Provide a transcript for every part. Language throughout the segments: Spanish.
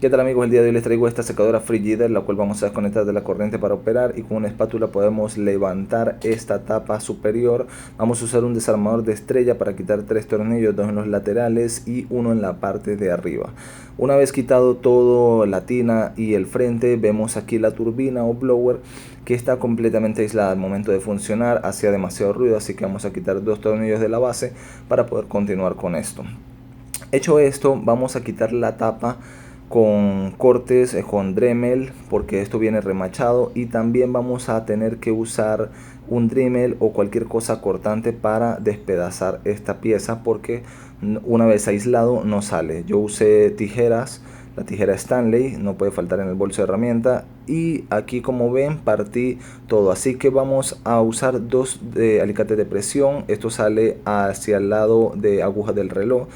¿Qué tal amigos? El día de hoy les traigo esta secadora Frigidaire, la cual vamos a desconectar de la corriente para operar, y con una espátula podemos levantar esta tapa superior. Vamos a usar un desarmador de estrella para quitar 3 tornillos, 2 en los laterales y uno en la parte de arriba. Una vez quitado todo, la tina y el frente, vemos aquí la turbina o blower que está completamente aislada. Al momento de funcionar hacía demasiado ruido, así que vamos a quitar 2 tornillos de la base para poder continuar con esto. Hecho esto, vamos a quitar la tapa con cortes, con Dremel, porque esto viene remachado, y también vamos a tener que usar un Dremel o cualquier cosa cortante para despedazar esta pieza, porque una vez aislado no sale. Yo usé tijeras, la tijera Stanley, no puede faltar en el bolso de herramienta, y aquí como ven partí todo, así que vamos a usar 2 alicates de presión. Esto sale hacia el lado de aguja del reloj,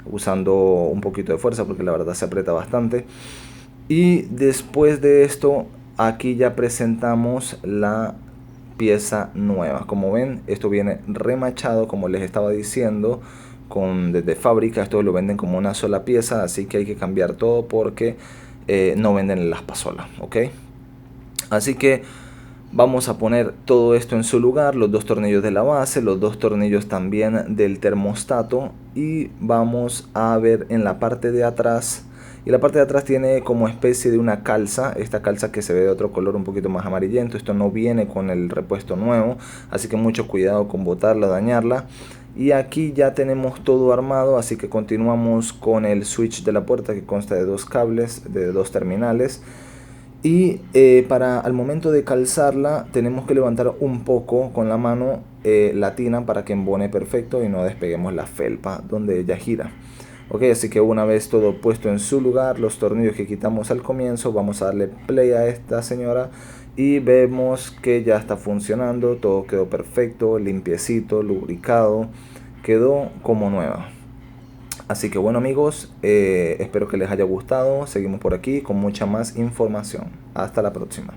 usando un poquito de fuerza porque la verdad se aprieta bastante. Y después de esto, aquí ya presentamos la pieza nueva. Como ven, esto viene remachado, como les estaba diciendo, desde fábrica. Esto lo venden como una sola pieza, así que hay que cambiar todo porque no venden las pasolas, ¿ok? Así que vamos a poner todo esto en su lugar, los 2 tornillos de la base, los 2 tornillos también del termostato, y vamos a ver en la parte de atrás. Y la parte de atrás tiene como especie de una calza, esta calza que se ve de otro color un poquito más amarillento. Esto no viene con el repuesto nuevo, así que mucho cuidado con botarla, dañarla. Y aquí ya tenemos todo armado, así que continuamos con el switch de la puerta, que consta de 2 cables de 2 terminales. Y para al momento de calzarla tenemos que levantar un poco con la mano la tina para que embone perfecto y no despeguemos la felpa donde ella gira. Ok, así que una vez todo puesto en su lugar, los tornillos que quitamos al comienzo, vamos a darle play a esta señora y vemos que ya está funcionando. Todo quedó perfecto, limpiecito, lubricado, quedó como nueva. Así que bueno amigos, espero que les haya gustado. Seguimos por aquí con mucha más información. Hasta la próxima.